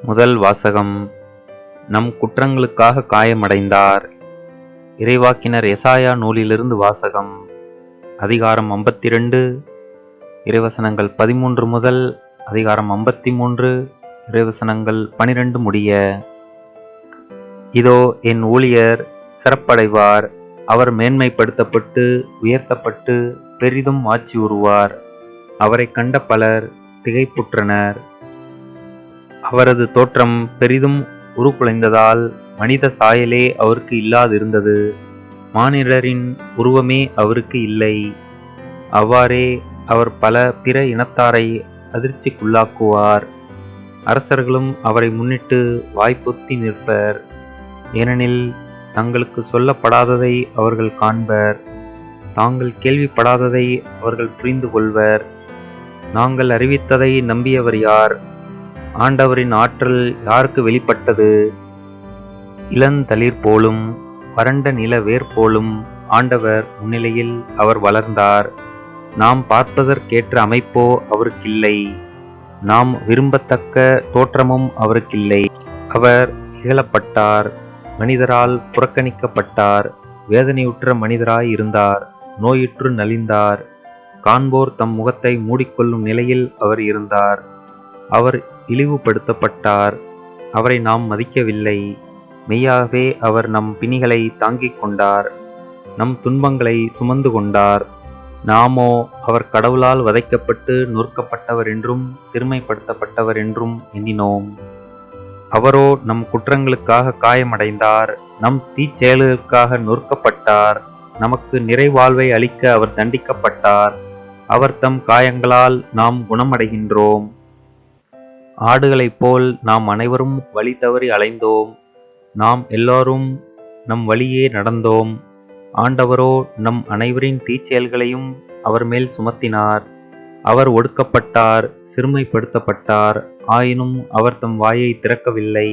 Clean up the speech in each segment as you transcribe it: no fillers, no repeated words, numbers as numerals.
முதல் வாசகம். நம் குற்றங்களுக்காக காயமடைந்தார். இறைவாக்கினர் எசாயா நூலிலிருந்து வாசகம். அதிகாரம் 52, இறைவசனங்கள் 13 முதல் அதிகாரம் 53, இறைவசனங்கள் 12 முடிய. இதோ என் ஊழியர் சிறப்படைவார், அவர் மேன்மைப்படுத்தப்பட்டு உயர்த்தப்பட்டு பெரிதும் ஆட்சி உறுவார். அவரை கண்ட பலர் திகைப்புற்றனர். அவரது தோற்றம் பெரிதும் உருக்குலைந்ததால் மனித சாயலே அவருக்கு இல்லாதிருந்தது. மானிடரின் உருவமே அவருக்கு இல்லை. அவ்வாறே அவர் பல பிற இனத்தாரை அதிர்ச்சிக்குள்ளாக்குவார். அரசர்களும் அவரை முன்னிட்டு வாய்ப்பொத்தி நிற்பர். ஏனெனில் தங்களுக்கு சொல்லப்படாததை அவர்கள் காண்பர், தாங்கள் கேள்விப்படாததை அவர்கள் புரிந்து கொள்வர். நாங்கள் அறிவித்ததை நம்பியவர் யார்? ஆண்டவரின் ஆற்றல் யாருக்கு வெளிப்பட்டது? இளந்தளிர் போலும் வறண்ட நில வேர் போலும் ஆண்டவர் முன்னிலையில் அவர் வளர்ந்தார். நாம் பார்ப்பதற்கேற்ற அமைப்போ அவருக்கில்லை, நாம் விரும்பத்தக்க தோற்றமும் அவருக்கில்லை. அவர் இகழப்பட்டார், மனிதரால் புறக்கணிக்கப்பட்டார், வேதனையுற்ற மனிதராய் இருந்தார், நோயுற்று நலிந்தார். காண்போர் தம் முகத்தை மூடிக்கொள்ளும் நிலையில் அவர் இருந்தார். அவர் இழிவுபடுத்தப்பட்டார், அவரை நாம் மதிக்கவில்லை. மெய்யாகவே அவர் நம் பிணிகளை தாங்கிக் கொண்டார், நம் துன்பங்களை சுமந்து கொண்டார். நாமோ அவர் கடவுளால் வதைக்கப்பட்டு நொறுக்கப்பட்டவர் என்றும் சிறுமைப்படுத்தப்பட்டவர் என்றும் எண்ணினோம். அவரோ நம் குற்றங்களுக்காக காயமடைந்தார், நம் தீச்செயல்களுக்காக நொறுக்கப்பட்டார். நமக்கு நிறைவாழ்வை அளிக்க அவர் தண்டிக்கப்பட்டார். அவர் தம் காயங்களால் நாம் குணமடைகின்றோம். ஆடுகளைப் போல் நாம் அனைவரும் வழி தவறி அலைந்தோம். நாம் எல்லாரும் நம் வழியே நடந்தோம். ஆண்டவரோ நம் அனைவரின் தீச்செயல்களையும் அவர் மேல் சுமத்தினார். அவர் ஒடுக்கப்பட்டார், சிறுமைப்படுத்தப்பட்டார், ஆயினும் அவர் தம் வாயை திறக்கவில்லை.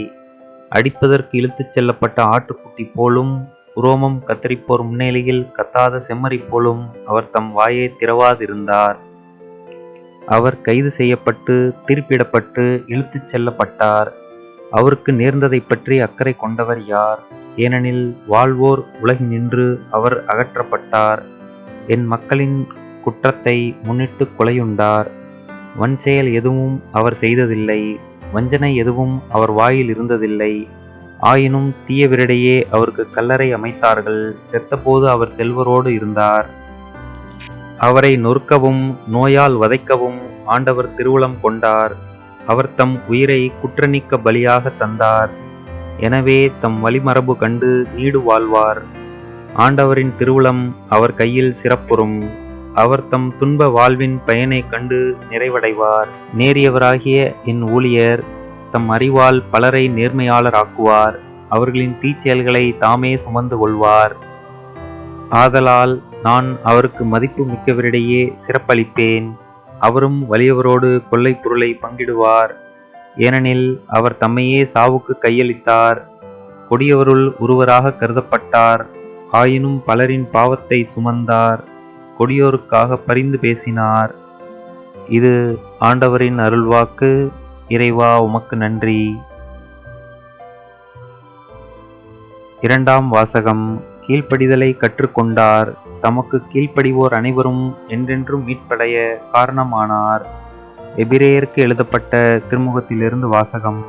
அடிப்பதற்கு இழுத்துச் செல்லப்பட்ட ஆட்டுக்குட்டி போலும், உரோமம் கத்தரிப்போர் முன்னிலையில் கத்தாத செம்மறி போலும் அவர் தம் வாயை திறவாதிருந்தார். அவர் கைது செய்யப்பட்டு திருப்பிடப்பட்டு இழுத்துச் செல்லப்பட்டார். அவருக்கு நேர்ந்ததை பற்றி அக்கறை கொண்டவர் யார்? ஏனெனில் வாழ்வோர் உலகினின்று அவர் அகற்றப்பட்டார். என் மக்களின் குற்றத்தை முன்னிட்டு கொலையுண்டார். வன்செயல் எதுவும் அவர் செய்ததில்லை, வஞ்சனை எதுவும் அவர் வாயில் இருந்ததில்லை. ஆயினும் தீயவரிடையே அவருக்கு கல்லறை அமைத்தார்கள். செத்தபோது அவர் செல்வரோடு இருந்தார். அவரை நொறுக்கவும் நோயால் வதைக்கவும் ஆண்டவர் திருவுளம் கொண்டார். அவர் தம் உயிரை குற்றநீக்க பலியாக தந்தார். எனவே தம் வழிமரபு கண்டு நீடு வாழ்வார். ஆண்டவரின் திருவுளம் அவர் கையில் சிறப்புறும். அவர் தம் துன்ப வாழ்வின் பயனை கண்டு நிறைவடைவார். நேரியவராகிய என் ஊழியர் தம் அறிவால் பலரை நேர்மையாளராக்குவார். அவர்களின் தீச்செயல்களை தாமே சுமந்து கொள்வார். ஆதலால் நான் அவருக்கு மதிப்பு மிக்கவரிடையே சிறப்பளிப்பேன். அவரும் வலியவரோடு கொள்ளை பொருளை பங்கிடுவார். ஏனெனில் அவர் தம்மையே சாவுக்கு கையளித்தார். கொடியவருள் ஒருவராக கருதப்பட்டார். ஆயினும் பலரின் பாவத்தை சுமந்தார். கொடியோருக்காக பரிந்து பேசினார். இது ஆண்டவரின் அருள்வாக்கு. இறைவா, உமக்கு நன்றி. இரண்டாம் வாசகம். கீழ்ப்படிதலை கற்றுக்கொண்டார். தமக்கு கீழ்ப்படிவோர் அனைவரும் என்றென்றும் மீட்படைய காரணமானார். எபிரேயருக்கு எழுதப்பட்ட திருமுகத்திலிருந்து வாசகம்.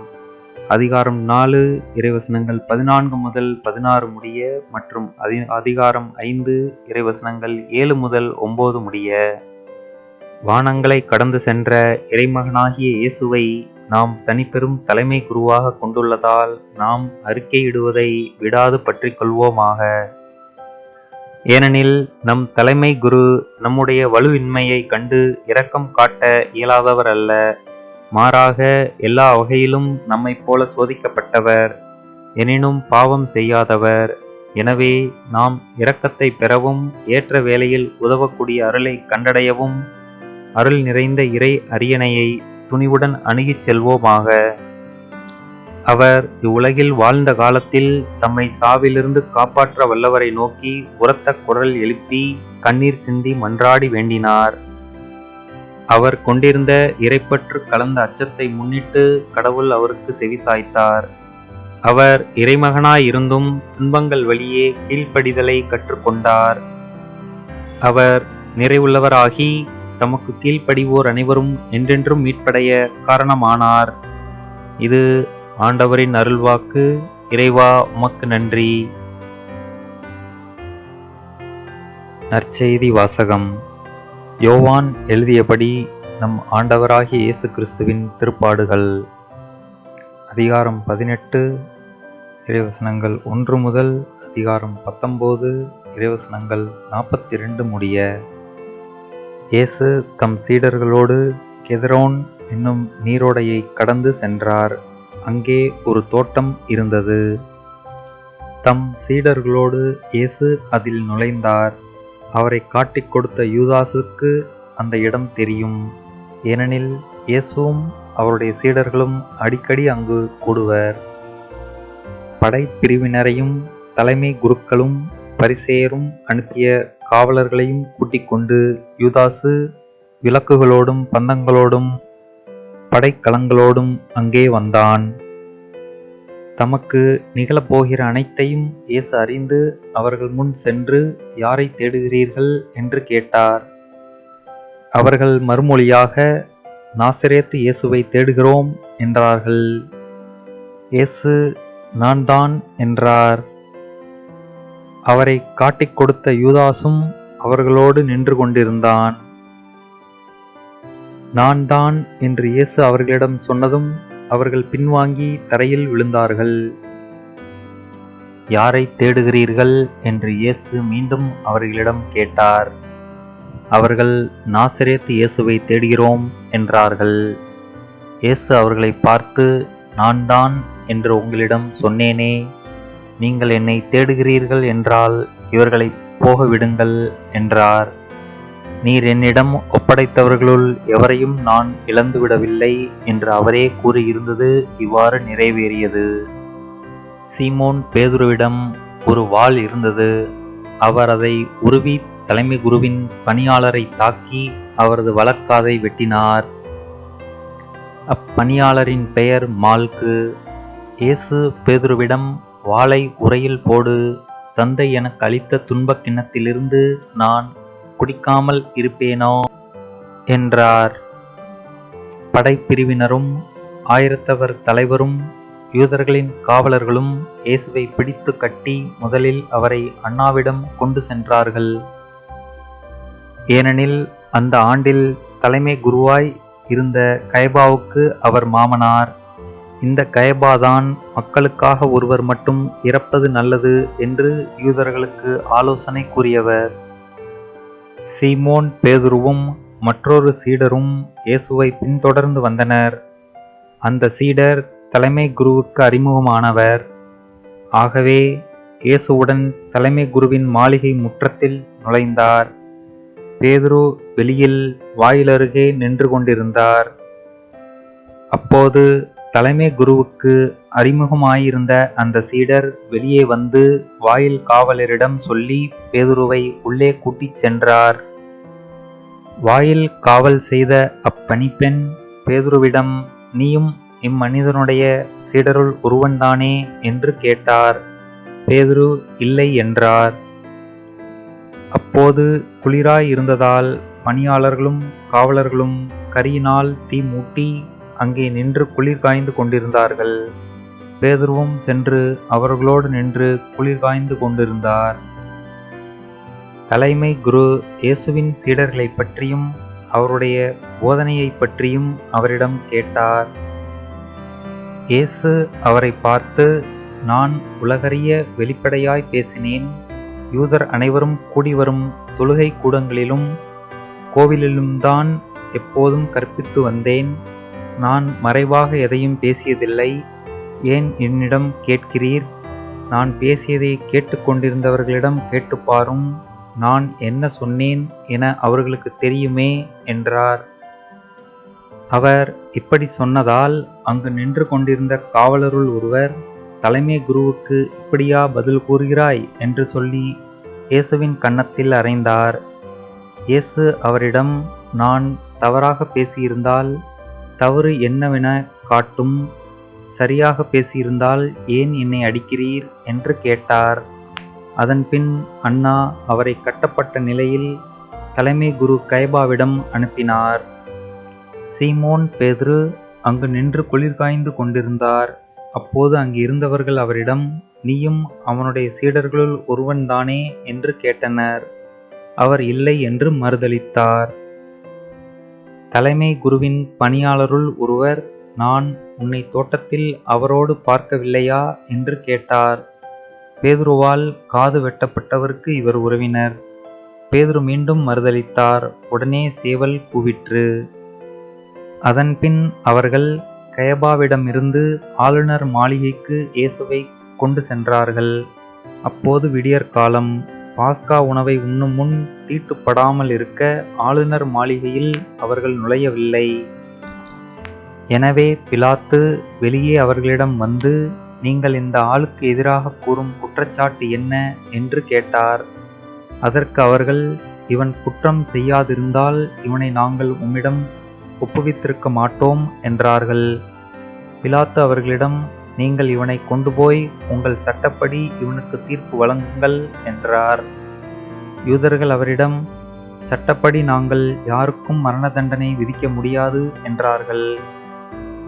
அதிகாரம் 4, இறைவசனங்கள் 14 முதல் 16 முடிய மற்றும் அதிகாரம் 5, இறைவசனங்கள் 7 முதல் 9 முடிய. வானங்களை கடந்து சென்ற இறைமகனாகிய இயேசுவை நாம் தனிப்பெரும் தலைமை குருவாக கொண்டுள்ளதால் நாம் அறிக்கையிடுவதை விடாது பற்றி கொள்வோமாக. ஏனெனில் நம் தலைமை குரு நம்முடைய வலுவின்மையை கண்டு இரக்கம் காட்ட இயலாதவர் அல்ல. மாறாக எல்லா வகையிலும் நம்மைப் போல சோதிக்கப்பட்டவர், எனினும் பாவம் செய்யாதவர். எனவே நாம் இரக்கத்தை பெறவும் ஏற்ற வேளையில் உதவக்கூடிய அருளை கண்டடையவும் அருள் நிறைந்த இறை அரியணையை துணிவுடன் அணுகிச் செல்வோமாக. அவர் இவ்வுலகில் வாழ்ந்த காலத்தில் தம்மை சாவிலிருந்து காப்பாற்ற வல்லவரை நோக்கி உரத்த குரல் எழுப்பி கண்ணீர் சிந்தி மன்றாடி வேண்டினார். அவர் கொண்டிருந்த இறைப்பற்று கலந்த அச்சத்தை முன்னிட்டு கடவுள் அவருக்கு செவிசாய்த்தார். அவர் இறைமகனாயிருந்தும் துன்பங்கள் வழியே கீழ்ப்படிதலை கற்றுக்கொண்டார். அவர் நிறைவுள்ளவராகி தமக்கு கீழ்ப்படிவோர் அனைவரும் என்றென்றும் மீட்படைய காரணமானார். இது ஆண்டவரின் அருள்வாக்கு. இறைவா, உமக்கு நன்றி. நற்செய்தி வாசகம். யோவான் எழுதியபடி நம் ஆண்டவராகிய இயேசு கிறிஸ்துவின் திருப்பாடுகள். அதிகாரம் 18, இறைவசனங்கள் 1 முதல் அதிகாரம் 19, இறைவசனங்கள் 42 முடிய. இயேசு தம் சீடர்களோடு கெதரோன் என்னும் நீரோடையை கடந்து சென்றார். அங்கே ஒரு தோட்டம் இருந்தது. தம் சீடர்களோடு இயேசு அதில் நுழைந்தார். அவரை காட்டிக் கொடுத்த யூதாசுக்கு அந்த இடம் தெரியும். ஏனெனில் இயேசுவும் அவருடைய சீடர்களும் அடிக்கடி அங்கு கூடுவர். படைப்பிரிவினரையும் தலைமை குருக்களும் பரிசேயரும் அனுப்பிய காவலர்களையும் கூட்டிக் கொண்டு யூதாசு விளக்குகளோடும் பந்தங்களோடும் படைக்கலங்களோடும் அங்கே வந்தான். தமக்கு நிகழப்போகிற அனைத்தையும் இயேசு அறிந்து அவர்கள் முன் சென்று, யாரை தேடுகிறீர்கள் என்று கேட்டார். அவர்கள் மறுமொழியாக, நாசரேத்து இயேசுவை தேடுகிறோம் என்றார்கள். இயேசு, நான் தான் என்றார். அவரை காட்டிக் கொடுத்த யூதாசும் அவர்களோடு நின்று கொண்டிருந்தான். நான் தான் என்று இயேசு அவர்களிடம் சொன்னதும் அவர்கள் பின்வாங்கி தரையில் விழுந்தார்கள். யாரை தேடுகிறீர்கள் என்று இயேசு மீண்டும் அவர்களிடம் கேட்டார். அவர்கள் நாசரேத்து இயேசுவை தேடுகிறோம் என்றார்கள். இயேசு அவர்களை பார்த்து, நான் தான் என்று உங்களிடம் சொன்னேனே. நீங்கள் என்னை தேடுகிறீர்கள் என்றால் இவர்களை போக விடுங்கள் என்றார். நீர் என்னிடம் ஒப்படைத்தவர்களுள் எவரையும் நான் இழந்துவிடவில்லை என்று அவரே கூறியிருந்தது இவ்வாறு நிறைவேறியது. சீமோன் பேதுருவிடம் ஒரு வாள் இருந்தது. அவர் அதை உருவி தலைமை குருவின் பணியாளரை தாக்கி அவரது வலக்காதை வெட்டினார். அப்பணியாளரின் பெயர் மால்கு. இயேசு பேதுருவிடம், வாளை உறையில் போடு. தந்தை எனக்கு அளித்த துன்பக் கிண்ணத்திலிருந்து நான் குடிக்காமல் இருப்பேனோ என்றார். படைப்பிரிவினரும் ஆயிரத்தவர் தலைவரும் யூதர்களின் காவலர்களும் இயேசுவை பிடித்து கட்டி முதலில் அவரை அன்னாவிடம் கொண்டு சென்றார்கள். ஏனெனில் அந்த ஆண்டில் தலைமை குருவாய் இருந்த கயபாவுக்கு அவர் மாமனார். இந்த கயபாதான் மக்களுக்காக ஒருவர் மட்டும் இறப்பது நல்லது என்று யூதர்களுக்கு ஆலோசனை கூறியவர். சீமோன் பேதுருவும் மற்றொரு சீடரும் இயேசுவை பின்தொடர்ந்து வந்தனர். அந்த சீடர் தலைமை குருவுக்கு அறிமுகமானவர். ஆகவே இயேசுவுடன் தலைமை குருவின் மாளிகை முற்றத்தில் நுழைந்தார். பேதுரு வெளியில் வாயிலருகே நின்று கொண்டிருந்தார். அப்போது தலைமை குருவுக்கு அறிமுகமாயிருந்த அந்த சீடர் வெளியே வந்து வாயில் காவலரிடம் சொல்லி பேதுருவை உள்ளே கூட்டிச் சென்றார். வாயில் காவல் செய்த அப்பணிப்பெண் பேதுருவிடம், நீயும் இம்மனிதனுடைய சீடருள் ஒருவன்தானே என்று கேட்டார். பேதுரு இல்லை என்றார். அப்போது குளிராய் இருந்ததால் பணியாளர்களும் காவலர்களும் கரியினால் தீ மூட்டி அங்கே நின்று குளிர் காய்ந்து கொண்டிருந்தார்கள். பேதுருவும் சென்று அவர்களோடு நின்று குளிர் காய்ந்து கொண்டிருந்தார். தலைமை குரு இயேசுவின் சீடர்களை பற்றியும் அவருடைய போதனையை பற்றியும் அவரிடம் கேட்டார். இயேசு அவரை பார்த்து, நான் உலகறிய வெளிப்படையாய் பேசினேன். யூதர் அனைவரும் கூடிவரும் தொழுகை கூடங்களிலும் கோவிலிலும்தான் எப்போதும் கற்பித்து வந்தேன். நான் மறைவாக எதையும் பேசியதில்லை. ஏன் என்னிடம் கேட்கிறீர்? நான் பேசியதை கேட்டுக்கொண்டிருந்தவர்களிடம் கேட்டுப்பாரும். நான் என்ன சொன்னேன் என அவர்களுக்கு தெரியுமே என்றார். அவர் இப்படி சொன்னதால் அங்கு நின்று கொண்டிருந்த காவலருள் ஒருவர், தலைமை குருவுக்கு இப்படியா பதில் கூறுகிறாய் என்று சொல்லி இயேசுவின் கன்னத்தில் அறைந்தார். இயேசு அவரிடம், நான் தவறாக பேசியிருந்தால் தவறு என்னவென காட்டும், சரியாக பேசியிருந்தால் ஏன் என்னை அடிக்கிறீர் என்று கேட்டார். அதன்பின் அன்னா அவரை கட்டப்பட்ட நிலையில் தலைமை குரு கயபாவிடம் அனுப்பினார். சீமோன் பேதுரு அங்கு நின்று குளிர்காய்ந்து கொண்டிருந்தார். அப்போது அங்கு இருந்தவர்கள் அவரிடம், நீயும் அவனுடைய சீடர்களுள் ஒருவன்தானே என்று கேட்டனர். அவர் இல்லை என்று மறுதலித்தார். தலைமை குருவின் பணியாளருள் ஒருவர், நான் உன்னை தோட்டத்தில் அவரோடு பார்க்கவில்லையா என்று கேட்டார். பேதுருவால் காது வெட்டப்பட்டவருக்கு இவர் உறவினர். பேதுரு மீண்டும் மறுதலித்தார். உடனே சேவல் கூவிற்று. அதன்பின் அவர்கள் கயபாவிடமிருந்து ஆளுநர் மாளிகைக்கு இயேசுவை கொண்டு சென்றார்கள். அப்போது விடியற்காலம். பாஸ்கா உணவை உண்ணும் முன் தீட்டுப்படாமல் இருக்க ஆளுநர் மாளிகையில் அவர்கள் நுழையவில்லை. எனவே பிலாத்து வெளியே அவர்களிடம் வந்து, நீங்கள் இந்த ஆளுக்கு எதிராக கூறும் குற்றச்சாட்டு என்ன என்று கேட்டார். அதற்கு அவர்கள், இவன் குற்றம் செய்யாதிருந்தால் இவனை நாங்கள் உம்மிடம் ஒப்புவித்திருக்க மாட்டோம் என்றார்கள். பிலாத்து அவர்களிடம், நீங்கள் இவனை கொண்டு போய் உங்கள் சட்டப்படி இவனுக்கு தீர்ப்பு வழங்குங்கள் என்றார். யூதர்கள் அவரிடம், சட்டப்படி நாங்கள் யாருக்கும் மரண தண்டனை விதிக்க முடியாது என்றார்கள்.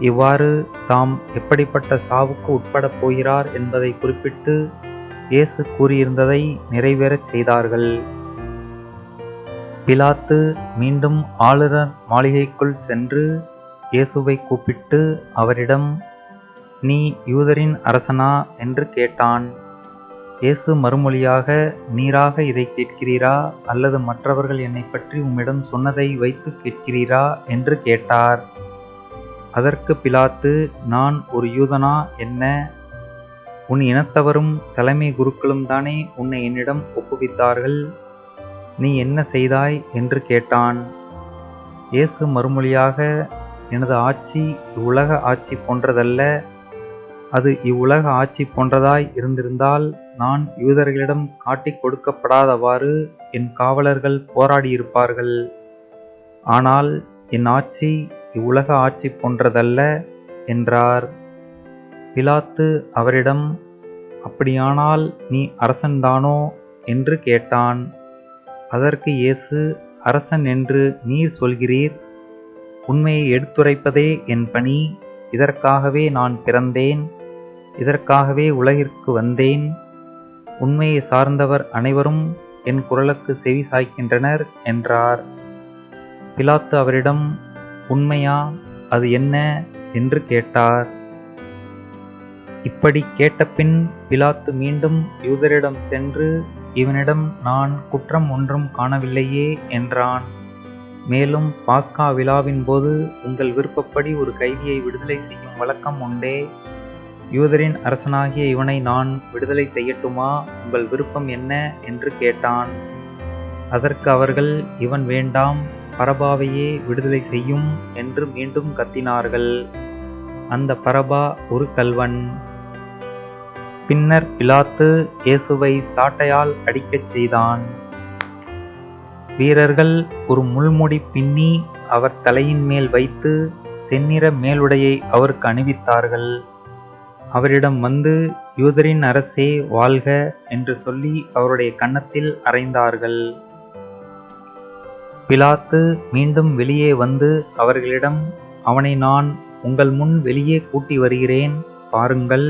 இவ்வாறு தாம் எப்படிப்பட்ட சாவுக்கு உட்படப் போகிறார் என்பதை குறிப்பிட்டு இயேசு கூறியிருந்ததை நிறைவேறச் செய்தார்கள். பிலாத்து மீண்டும் ஆளுநர் மாளிகைக்குள் சென்று இயேசுவை கூப்பிட்டு அவரிடம், நீ யூதரின் அரசனா என்று கேட்டான். இயேசு மறுமொழியாக, நீராக இதை கேட்கிறீரா, அல்லது மற்றவர்கள் என்னை பற்றி உம்மிடம் சொன்னதை வைத்து கேட்கிறீரா என்று கேட்டார். அதற்கு பிலாத்து, நான் ஒரு யூதனா என்ன? உன் இனத்தவரும் தலைமை குருக்களும் தானே உன்னை என்னிடம் ஒப்புவித்தார்கள். நீ என்ன செய்தாய் என்று கேட்டான். இயேசு மறுமொழியாக, எனது ஆட்சி இவ்வுலக ஆட்சி போன்றதல்ல. அது இவ்வுலக ஆட்சி போன்றதாய் இருந்திருந்தால் நான் யூதர்களிடம் காட்டிக் கொடுக்கப்படாதவாறு என் காவலர்கள் போராடியிருப்பார்கள். ஆனால் என் ஆட்சி இவ்வுலக ஆட்சி போன்றதல்ல என்றார். பிலாத்து அவரிடம், அப்படியானால் நீ அரசன்தானோ என்று கேட்டான். அதற்கு இயேசு, அரசன் என்று நீர் சொல்கிறீர். உண்மையை எடுத்துரைப்பதே என் பணி. இதற்காகவே நான் பிறந்தேன். இதற்காகவே உலகிற்கு வந்தேன். உண்மையை சார்ந்தவர் அனைவரும் என் குரலுக்கு செவி சாய்க்கின்றனர் என்றார். பிலாத்து அவரிடம், உண்மையா, அது என்ன என்று கேட்டார். இப்படி கேட்டபின் பிலாத்து மீண்டும் யூதரிடம் சென்று, இவனிடம் நான் குற்றம் ஒன்றும் காணவில்லையே என்றான். மேலும் பாஸ்கா விழாவின் போது உங்கள் விருப்பப்படி ஒரு கைதியை விடுதலை செய்யும் வழக்கம் உண்டே. யூதரின் அரசனாகிய இவனை நான் விடுதலை செய்யட்டுமா? உங்கள் விருப்பம் என்ன என்று கேட்டான். அதற்கு அவர்கள், இவன் வேண்டாம், பரபாவையே விடுதலை செய்யும் என்று மீண்டும் கத்தினார்கள். அந்த பரபா ஒரு கள்வன். பின்னர் பிலாத்து இயேசுவை சாட்டையால் அடிக்கச் செய்தான். வீரர்கள் ஒரு முள்முடி பின்னி அவர் தலையின் மேல் வைத்து செந்நிற மேலுடையை அவருக்கு அணிவித்தார்கள். அவரிடம் வந்து, யூதரின் அரசே வாழ்க என்று சொல்லி அவருடைய கன்னத்தில் அறைந்தார்கள். பிலாத்து மீண்டும் வெளியே வந்து அவர்களிடம், அவனை நான் உங்கள் முன் வெளியே கூட்டி வருகிறேன், பாருங்கள்.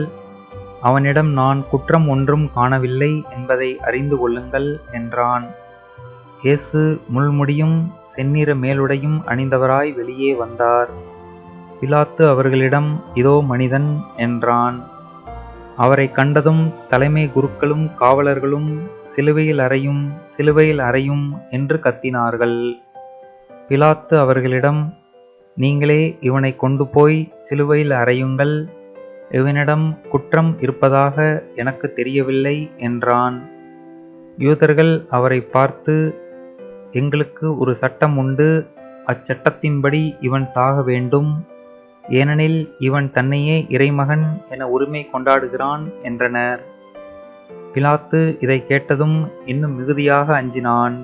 அவனிடம் நான் குற்றம் ஒன்றும் காணவில்லை என்பதை அறிந்து கொள்ளுங்கள் என்றான். இயேசு முள்முடியும் செந்நிற மேலுடையும் அணிந்தவராய் வெளியே வந்தார். பிலாத்து அவர்களிடம், இதோ மனிதன் என்றான். அவரை கண்டதும் தலைமை குருக்களும் காவலர்களும், சிலுவையில் அறையும், சிலுவையில் அறையும் என்று கத்தினார்கள். பிலாத்து அவர்களிடம், நீங்களே இவனை கொண்டு போய் சிலுவையில் அறையுங்கள். இவனிடம் குற்றம் இருப்பதாக எனக்கு தெரியவில்லை என்றான். யூதர்கள் அவரை பார்த்து, எங்களுக்கு ஒரு சட்டம் உண்டு, அச்சட்டத்தின்படி இவன் சாக வேண்டும். ஏனெனில் இவன் தன்னையே இறைமகன் என உரிமை கொண்டாடுகிறான் என்றனர். பிலாத்து இதை கேட்டதும் இன்னும் மிகுதியாக அஞ்சினான்.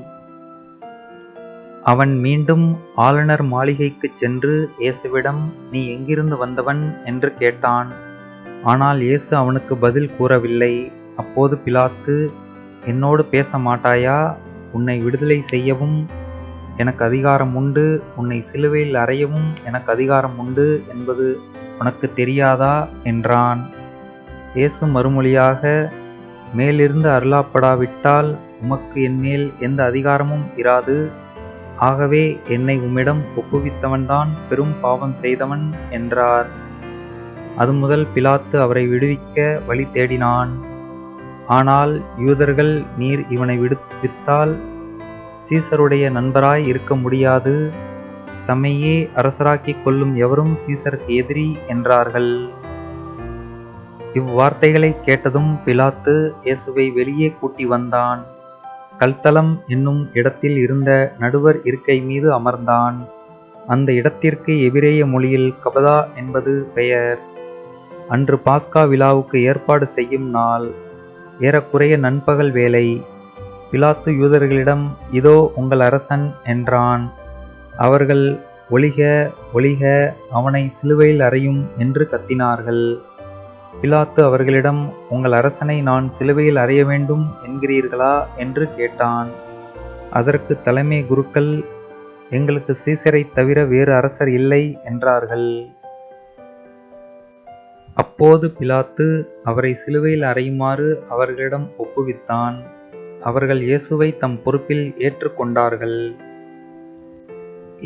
அவன் மீண்டும் ஆளுநர் மாளிகைக்குச் சென்று இயேசுவிடம், நீ எங்கிருந்து வந்தவன் என்று கேட்டான். ஆனால் இயேசு அவனுக்கு பதில் கூறவில்லை. அப்போது பிலாத்து, என்னோடு பேச மாட்டாயா? உன்னை விடுதலை செய்யவும் எனக்கு அதிகாரம் உண்டு, உன்னை சிலுவையில் அறையவும் எனக்கு அதிகாரம் உண்டு என்பது உனக்கு தெரியாதா என்றான். இயேசு மறுமொழியாக, மேலிருந்து அருளப்படாவிட்டால் உமக்கு என்மேல் எந்த அதிகாரமும் இராது. ஆகவே என்னை உம்மிடம் ஒப்புவித்தவன்தான் பெரும் பாவம் செய்தவன் என்றார். அது முதல் பிலாத்து அவரை விடுவிக்க வழி தேடினான். ஆனால் யூதர்கள், நீர் இவனை விடுவித்தால் சீசருடைய நண்பராய் இருக்க முடியாது, தம்மையே அரசராக்கிக் கொள்ளும் எவரும் சீசருக்கு எதிரி என்றார்கள். இவ்வார்த்தைகளை கேட்டதும் பிலாத்து இயேசுவை வெளியே கூட்டி வந்தான். கல்தலம் என்னும் இடத்தில் இருந்த நடுவர் இருக்கை மீது அமர்ந்தான். அந்த இடத்திற்கு எபிரேய மொழியில் கபதா என்பது பெயர். அன்று பாஸ்கா விழாவுக்கு ஏற்பாடு செய்யும் நாள். ஏறக்குறைய நண்பகல் வேளை. பிலாத்து யூதர்களிடம், இதோ உங்கள் அரசன் என்றான். அவர்கள், ஒழிக ஒழிக, அவனை சிலுவையில் அறையும் என்று கத்தினார்கள். பிலாத்து அவர்களிடம், உங்கள் அரசனை நான் சிலுவையில் அறைய வேண்டும் என்கிறீர்களா என்று கேட்டான். அதற்கு தலைமை குருக்கள், எங்களுக்கு சீசரை தவிர வேறு அரசர் இல்லை என்றார்கள். அப்போது பிலாத்து அவரை சிலுவையில் அறையுமாறு அவர்களிடம் ஒப்புவித்தான். அவர்கள் இயேசுவை தம் பொறுப்பில் ஏற்றுக்கொண்டார்கள்.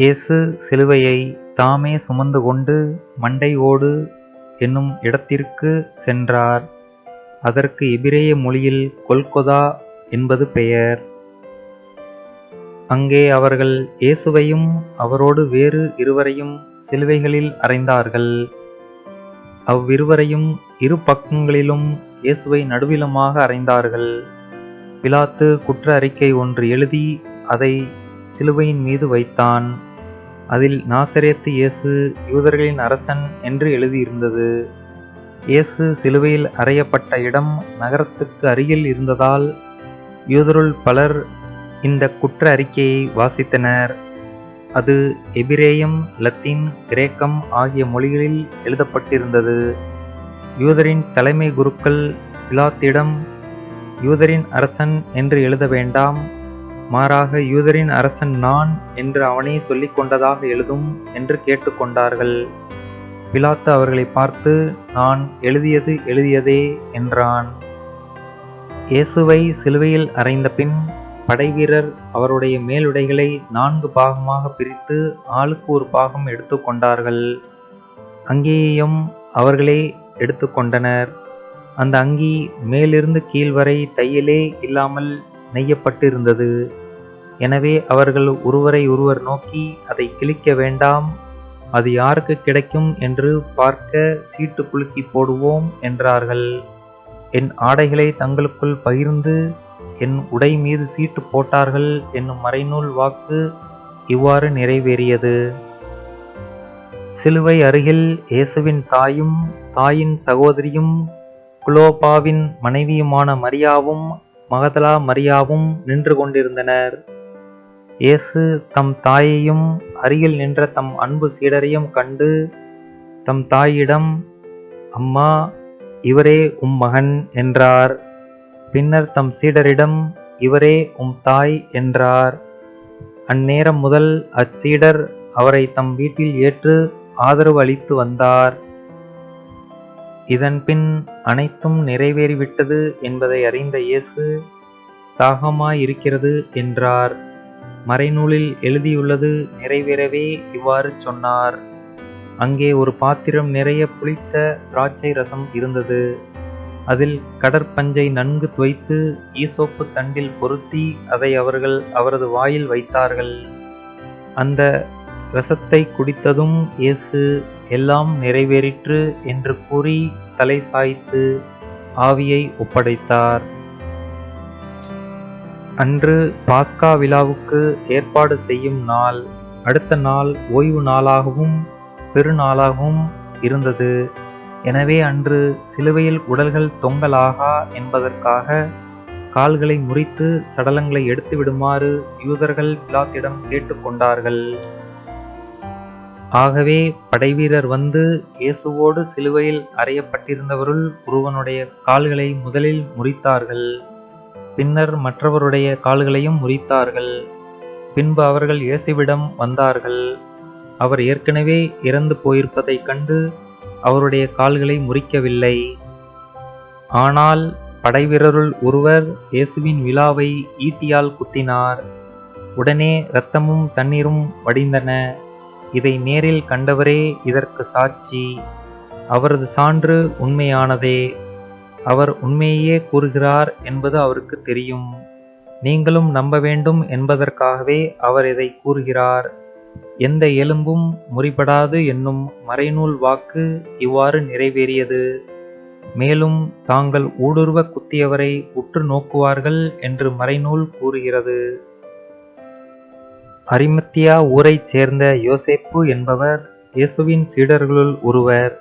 இயேசு சிலுவையை தாமே சுமந்து கொண்டு மண்டை ஓடு என்னும் இடத்திற்கு சென்றார். அதற்கு எபிரேய மொழியில் கொல்கொதா என்பது பெயர். அங்கே அவர்கள் இயேசுவையும் அவரோடு வேறு இருவரையும் சிலுவைகளில் அறைந்தார்கள். அவ்விருவரையும் இரு பக்கங்களிலும் இயேசுவை நடுவிலுமாக அறைந்தார்கள். பிலாத்து குற்ற அறிக்கை ஒன்று எழுதி அதை சிலுவையின் மீது வைத்தான். அதில் நாசரேத்து இயேசு யூதர்களின் அரசன் என்று எழுதியிருந்தது. இயேசு சிலுவையில் அறையப்பட்ட இடம் நகரத்துக்கு அருகில் இருந்ததால் யூதருள் பலர் இந்த குற்ற அறிக்கையை வாசித்தனர். அது எபிரேயம், லத்தீன், கிரேக்கம் ஆகிய மொழிகளில் எழுதப்பட்டிருந்தது. யூதரின் தலைமை குருக்கள் பிலாத்திடம், யூதரின் அரசன் என்று எழுத வேண்டாம், மாறாக யூதரின் அரசன் நான் என்று அவனே சொல்லிக் கொண்டதாக எழுதும் என்று கேட்டுக்கொண்டார்கள். பிலாத்து அவர்களை பார்த்து, நான் எழுதியது எழுதியதே என்றான். இயேசுவை சிலுவையில் அறைந்த பின் படைவீரர் அவருடைய மேலுடைகளை 4 பாகமாக பிரித்து ஆளுக்கு ஒரு பாகம் எடுத்துக்கொண்டார்கள். அங்கியையும் அவர்களே எடுத்துக்கொண்டனர். அந்த அங்கி மேலிருந்து கீழ் வரை தையலே இல்லாமல் நெய்யப்பட்டிருந்தது. எனவே அவர்கள் ஒருவரை ஒருவர் நோக்கி, அதை கிழிக்க வேண்டாம், அது யாருக்கு கிடைக்கும் என்று பார்க்க சீட்டு குலுக்கி போடுவோம் என்றார்கள். என் ஆடைகளை தங்களுக்குள் பகிர்ந்து என் உடை மீது சீட்டு போட்டார்கள் என்னும் மறைநூல் வாக்கு இவ்வாறு நிறைவேறியது. சிலுவை அருகில் இயேசுவின் தாயும் தாயின் சகோதரியும் குலோபாவின் மனைவியுமான மரியாவும் மகதலா மரியாவும் நின்று கொண்டிருந்தனர். இயேசு தம் தாயையும் அருகில் நின்ற தம் அன்பு சீடரையும் கண்டு தம் தாயிடம், அம்மா, இவரே உம் மகன் என்றார். பின்னர் தம் சீடரிடம், இவரே உம் தாய் என்றார். அந்நேரம் முதல் அச்சீடர் அவரை தம் வீட்டில் ஏற்று ஆதரவு அளித்து வந்தார். இதன்பின் அனைத்தும் நிறைவேறிவிட்டது என்பதை அறிந்த இயேசு, தாகமாயிருக்கிறது என்றார். மறைநூலில் எழுதியுள்ளது நிறைவேறவே இவ்வாறு சொன்னார். அங்கே ஒரு பாத்திரம் நிறைய புளித்த திராட்சை ரசம் இருந்தது. அதில் கடற்பஞ்சை நன்கு துவைத்து ஈசோப்பு தண்டில் பொருத்தி அதை அவர்கள் அவரது வாயில் வைத்தார்கள். அந்த இரசத்தை குடித்ததும் இயேசு, எல்லாம் நிறைவேறிற்று என்று கூறி தலை சாய்த்து ஆவியை ஒப்படைத்தார். அன்று பாஸ்கா விழாவுக்கு ஏற்பாடு செய்யும் நாள். அடுத்த நாள் ஓய்வு நாளாகவும் பெருநாளாகவும் இருந்தது. எனவே அன்று சிலுவையில் உடல்கள் தொங்கலாகா என்பதற்காக கால்களை முறித்து சடலங்களை எடுத்து விடுமாறு யூதர்கள் பிலாத்திடம் கேட்டுக்கொண்டார்கள். ஆகவே படைவீரர் வந்து இயேசுவோடு சிலுவையில் அறையப்பட்டிருந்தவருள் ஒருவனுடைய கால்களை முதலில் முறித்தார்கள். பின்னர் மற்றவருடைய கால்களையும் முறித்தார்கள். பின்பு அவர்கள் இயேசுவிடம் வந்தார்கள். அவர் ஏற்கனவே இறந்து போயிருப்பதைக் கண்டு அவருடைய கால்களை முறிக்கவில்லை. ஆனால் படைவீரருள் ஒருவர் இயேசுவின் விலாவை ஈட்டியால் குத்தினார். உடனே இரத்தமும் தண்ணீரும் வடிந்தன. இதை நேரில் கண்டவரே இதற்கு சாட்சி. அவரது சான்று உண்மையானதே. அவர் உண்மையையே கூறுகிறார் என்பது அவருக்கு தெரியும். நீங்களும் நம்ப வேண்டும் என்பதற்காகவே அவர் இதை கூறுகிறார். எந்த எலும்பும் முறிபடாது என்னும் மறைநூல் வாக்கு இவ்வாறு நிறைவேறியது. மேலும் தாங்கள் ஊடுருவ குத்தியவரை உற்று நோக்குவார்கள் என்று மறைநூல் கூறுகிறது. அரிமத்தியா ஊரைச் சேர்ந்த யோசேப்பு என்பவர் இயேசுவின் சீடர்களுள் ஒருவர்.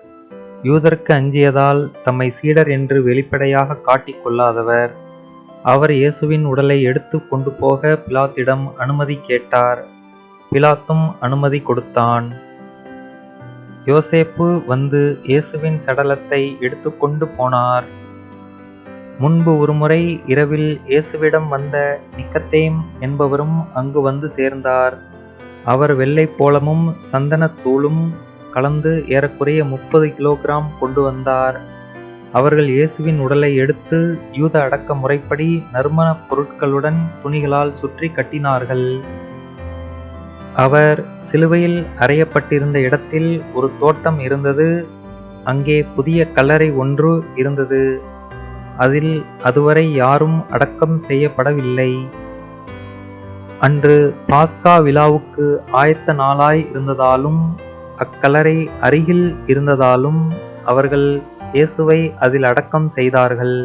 யூதருக்கு அஞ்சியதால் தம்மை சீடர் என்று வெளிப்படையாக காட்டிக் கொள்ளாதவர். அவர் இயேசுவின் உடலை எடுத்து கொண்டு போக பிலாத்திடம் அனுமதி கேட்டார். பிலாத்தும் அனுமதி கொடுத்தான். யோசேப்பு வந்து இயேசுவின் சடலத்தை எடுத்து கொண்டு போனார். முன்பு ஒருமுறை இரவில் இயேசுவிடம் வந்த நிக்கதேம் என்பவரும் அங்கு வந்து சேர்ந்தார். அவர் வெள்ளை போளமும் சந்தனத்தூளும் கலந்து ஏறக்குறைய 30 கிலோகிராம் கொண்டு வந்தார். அவர்கள் இயேசுவின் உடலை எடுத்து யூத அடக்க முறைப்படி நறுமண பொருட்களுடன் துணிகளால் சுற்றி கட்டினார்கள். அவர் சிலுவையில் அறையப்பட்டிருந்த இடத்தில் ஒரு தோட்டம் இருந்தது. அங்கே புதிய கல்லறை ஒன்று இருந்தது. அதில் அதுவரை யாரும் அடக்கம் செய்யப்படவில்லை. அன்று பாஸ்கா விழாவுக்கு ஆயத்த நாளாய் இருந்ததாலும் அக்கல்லறை அருகில் இருந்ததாலும் அவர்கள் இயேசுவை அதில் அடக்கம் செய்தார்கள்.